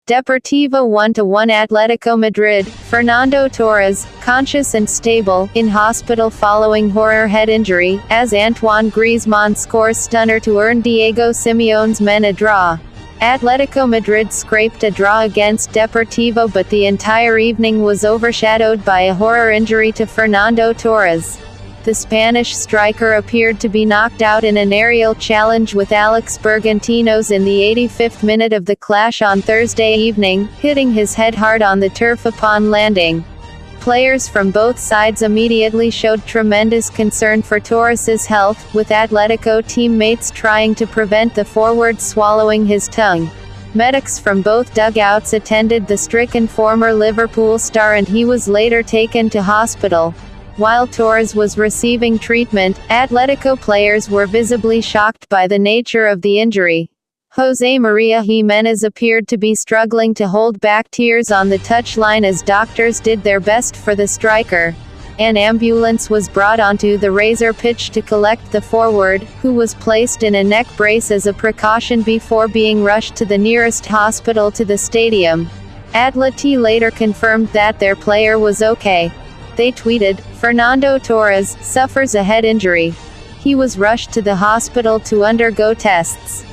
Deportivo 1-1 Atletico Madrid. Fernando Torres, conscious and stable, in hospital following horror head injury, as Antoine Griezmann scores stunner to earn Diego Simeone's men a draw. Atletico Madrid scraped a draw against Deportivo, but the entire evening was overshadowed by a horror injury to Fernando Torres. The Spanish striker appeared to be knocked out in an aerial challenge with Alex Bergantinos in the 85th minute of the clash on Thursday evening, hitting his head hard on the turf upon landing. Players from both sides immediately showed tremendous concern for Torres's health, with Atletico teammates trying to prevent the forward swallowing his tongue. Medics from both dugouts attended the stricken former Liverpool star, and he was later taken to hospital. While Torres was receiving treatment, Atletico players were visibly shocked by the nature of the injury. Jose Maria Jimenez appeared to be struggling to hold back tears on the touchline as doctors did their best for the striker. An ambulance was brought onto the razor pitch to collect the forward, who was placed in a neck brace as a precaution before being rushed to the nearest hospital to the stadium. Atleti later confirmed that their player was okay. They tweeted, "Fernando Torres suffers a head injury. He was rushed to the hospital to undergo tests.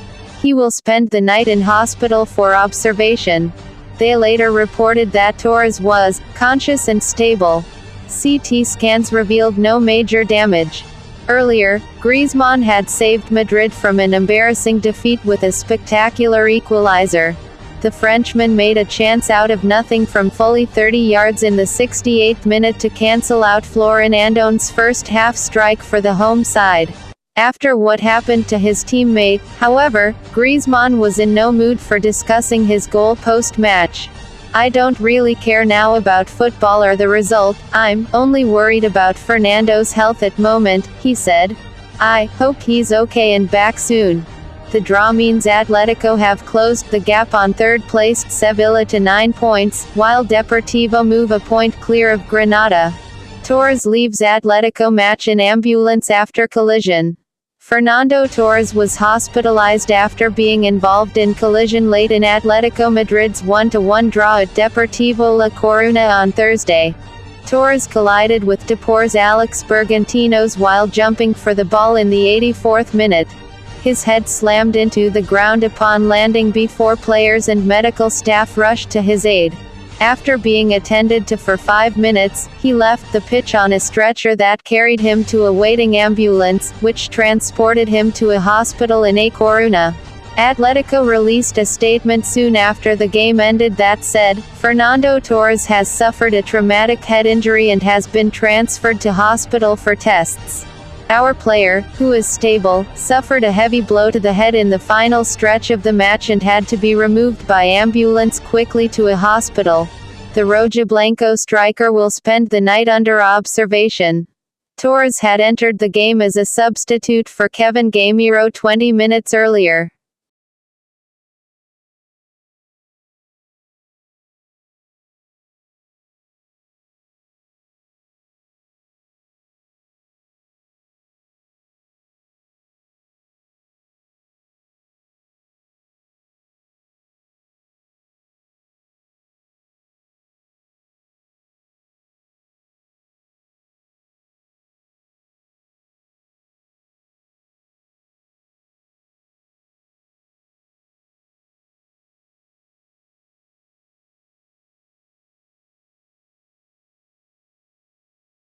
He will spend the night in hospital for observation." They later reported that Torres was conscious and stable. CT scans revealed no major damage. Earlier, Griezmann had saved Madrid from an embarrassing defeat with a spectacular equalizer. The Frenchman made a chance out of nothing from fully 30 yards in the 68th minute to cancel out Florin Andon's first half strike for the home side. After what happened to his teammate, however, Griezmann was in no mood for discussing his goal post-match. "I don't really care now about football or the result, I'm only worried about Fernando's health at moment," he said. "I hope he's okay and back soon." The draw means Atletico have closed the gap on third-placed Sevilla to 9 points, while Deportivo move a point clear of Granada. Torres leaves Atletico match in ambulance after collision. Fernando Torres was hospitalized after being involved in collision late in Atletico Madrid's 1-1 draw at Deportivo La Coruña on Thursday. Torres collided with Deportivo's Alex Bergantinos while jumping for the ball in the 84th minute. His head slammed into the ground upon landing before players and medical staff rushed to his aid. After being attended to for 5 minutes, he left the pitch on a stretcher that carried him to a waiting ambulance, which transported him to a hospital in A Coruña. Atletico released a statement soon after the game ended that said, "Fernando Torres has suffered a traumatic head injury and has been transferred to hospital for tests. Our player, who is stable, suffered a heavy blow to the head in the final stretch of the match and had to be removed by ambulance quickly to a hospital. The Rojiblanco striker will spend the night under observation." Torres had entered the game as a substitute for Kevin Gameiro 20 minutes earlier.